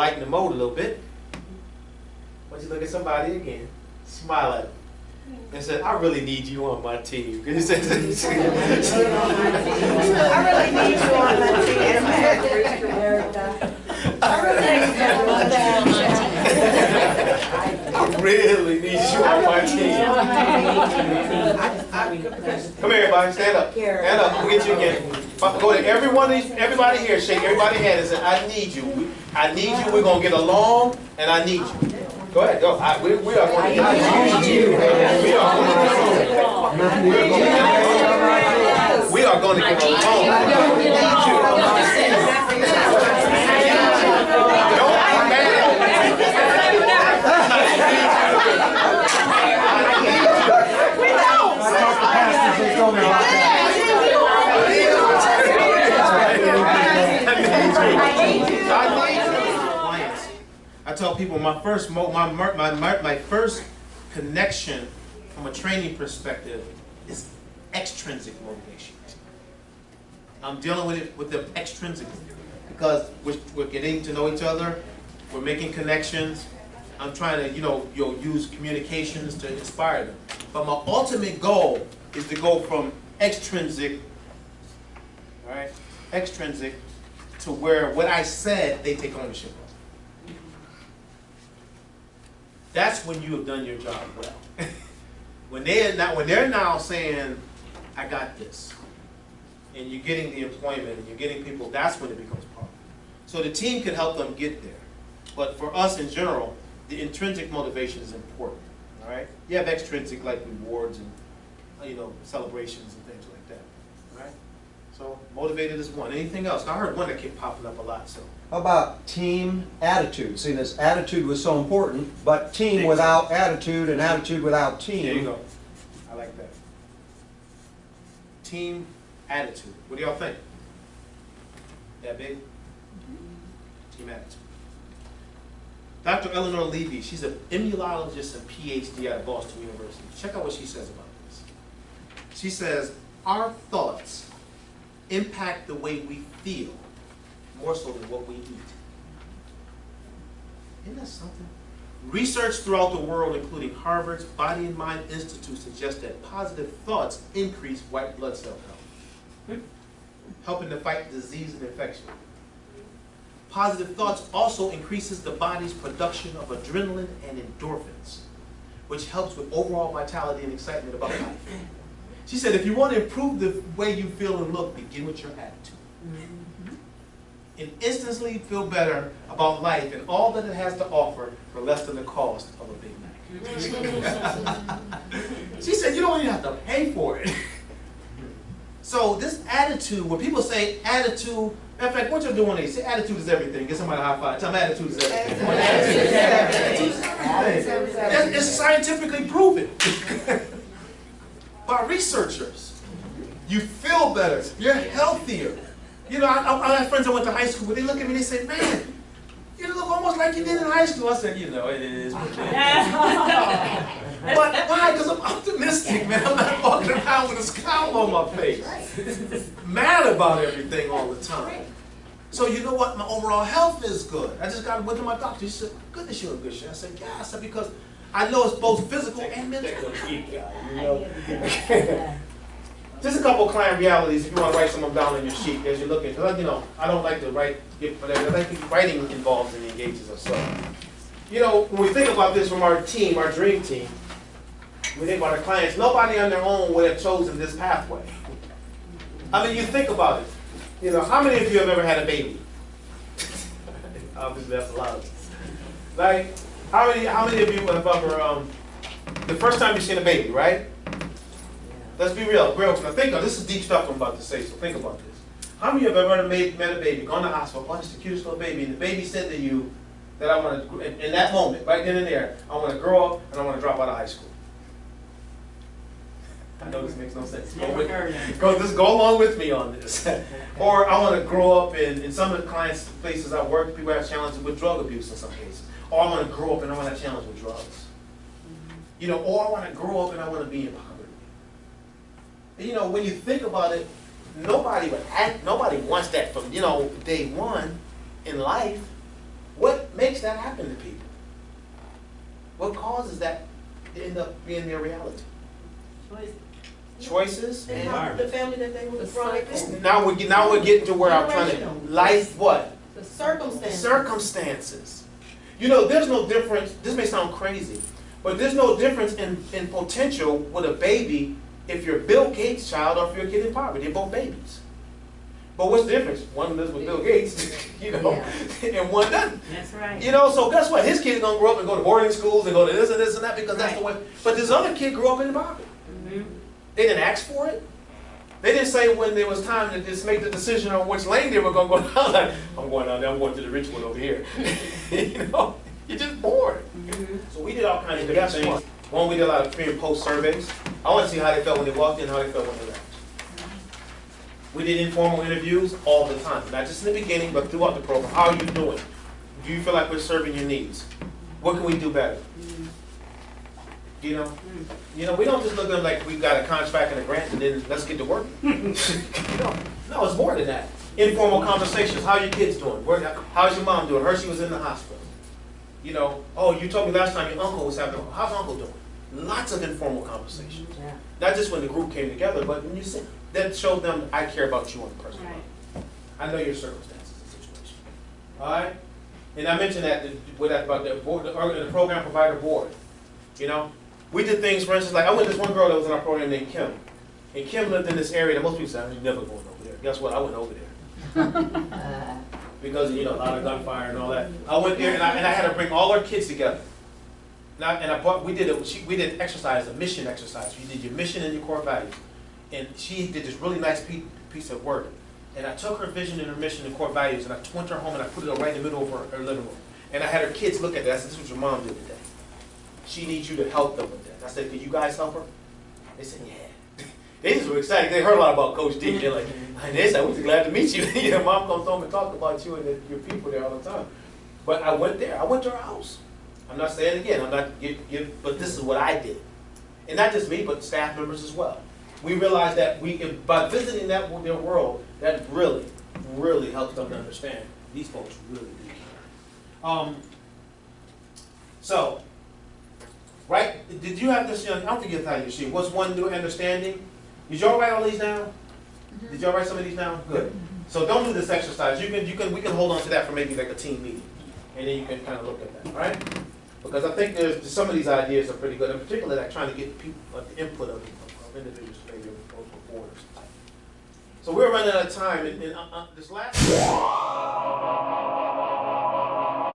lighten the mood a little bit. Why don't you look at somebody again, smile at them, and say, I really need you on my team. I really need you on my team. I really need you on my team. Come here, everybody. Stand up. Stand up. We'll get you again. Go to everybody here. Shake everybody's hand and say, I need you. I need you. We're going to get along, and I need you. Go ahead. Go. We are going to get along. We are going to get along. I tell people my first connection from a training perspective is extrinsic motivation. I'm dealing with them extrinsically because we're getting to know each other, we're making connections. I'm trying to use communications to inspire them. But my ultimate goal is to go from extrinsic, all right, extrinsic to where what I said they take ownership of. That's when you have done your job well. when they're now saying, I got this, and you're getting the employment and you're getting people, that's when it becomes powerful. So the team can help them get there. But for us in general, the intrinsic motivation is important. All right? You have extrinsic like rewards and celebrations and things like that. All right? So motivated is one. Anything else? I heard one that kept popping up a lot. So how about team attitude? See, this attitude was so important, but team without attitude and attitude without team. There you go. I like that. Team attitude. What do y'all think? That big? Team attitude. Dr. Eleanor Levy, she's an immunologist and PhD out of Boston University. Check out what she says about this. She says, our thoughts impact the way we feel more so than what we eat. Isn't that something? Research throughout the world, including Harvard's Body and Mind Institute, suggests that positive thoughts increase white blood cell health, helping to fight disease and infection. Positive thoughts also increases the body's production of adrenaline and endorphins, which helps with overall vitality and excitement about life. She said, if you want to improve the way you feel and look, begin with your attitude. And instantly feel better about life and all that it has to offer for less than the cost of a Big Mac. She said, you don't even have to pay for it. So this attitude, when people say attitude, in fact, what you're doing is, say attitude is everything. Get somebody a high five. Tell them attitude is everything. It's scientifically proven by researchers. You feel better. You're healthier. I have friends I went to high school with. They look at me and they say, man, you look almost like you did in high school. I said, it is what it is. But why? Because I'm optimistic, man. I'm not walking around with a scowl on my face. Mad about everything all the time. So you know what? My overall health is good. I just went to my doctor. He said, goodness, you're in good shape. I said, yeah. I said, because I know it's both physical and mental. Just a couple of client realities if you want to write some of them down on your sheet as you're looking. Because, I don't like to write, whatever. I think writing involves and engages us. So, when we think about this from our team, our dream team, we think about our clients, nobody on their own would have chosen this pathway. I mean, you think about it. How many of you have ever had a baby? Obviously, that's a lot of us. Like, how many of you have ever, the first time you've seen a baby, right? Let's be real. Now think of this is deep stuff I'm about to say, so think about this. How many of you have ever met a baby, gone to the hospital, oh, it's the cutest little baby, and the baby said to you that I want to, in that moment, right then and there, I want to grow up and I want to drop out of high school. I know this makes no sense. Just go along with me on this. Or I want to grow up in some of the clients' places I work, people have challenges with drug abuse in some cases. Or I want to grow up and I want to have challenges with drugs. Or I want to grow up and I want to be in poverty. When you think about it, nobody wants that from, day one in life. What What makes that happen to people? What causes that to end up being their reality? Choices And and how the family that they were brought up in. now we're getting to where I'm trying to Generational. life what? The circumstances. Circumstances. You know, there's no difference, this may sound crazy, but there's no difference in potential with a baby if you're Bill Gates' child or if you're a kid in poverty. They're both babies. But what's the difference? One lives with Bill Gates, you know, and one doesn't. That's right. You know, so guess what? His kid's gonna grow up and go to boarding schools and go to this and that because that's the way. But this other kid grew up in poverty. Mhm. They didn't ask for it. They didn't say when there was time to just make the decision on which lane they were going to go down. Like, I'm going down there, I'm going to the rich one over here. You know, you're just bored. So we did all kinds of different things. One, we did a lot of pre and post surveys. I want to see how they felt when they walked in, how they felt when they left. We did informal interviews all the time, not just in the beginning, but throughout the program. How are you doing? Do you feel like we're serving your needs? What can we do better? You know, we don't just look at them like we've got a contract and a grant and then let's get to work. No, it's more than that. Informal conversations. How are your kids doing? How's your mom doing? Hershey was in the hospital. You know, oh, you told me last time your uncle was having, how's uncle doing? Lots of informal conversations. Yeah. Not just when the group came together, but when you sit, that showed them I care about you on a personal level. Right. I know your circumstances and situation. All right? And I mentioned that about the board, the program provider board. You know? We did things, for instance, like I went to this one girl that was in our program named Kim. And Kim lived in this area that most people say, I'm never going over there. Guess what? I went over there. Because, you know, a lot of gunfire and all that. I went there and I had to bring all our kids together. We did exercise, a mission exercise. You did your mission and your core values. And she did this really nice piece of work. And I took her vision and her mission and core values and I went to her home and I put it right in the middle of her living room. And I had her kids look at that. I said, this is what your mom did today. She needs you to help them with that. I said, could you guys help her? They said, yeah. They just were excited. They heard a lot about Coach D. They're like, and they said, we're glad to meet you. You know, Mom comes home and talks about you and your people there all the time. But I went there. I went to her house. I'm not saying it again. I'm not but this is what I did. And not just me, but staff members as well. We realized that by visiting their world, that really, really helps them to understand these folks really do care. So, right? Did you have this? I don't think you have your sheet. What's one new understanding? Did y'all write all these down? Did y'all write some of these down? Good. So don't do this exercise. We can hold on to that for maybe like a team meeting, and then you can kind of look at that, all right? Because I think there's some of these ideas are pretty good, in particular, like trying to get people the input of individuals, maybe of boarders. So we're running out of time, and this last.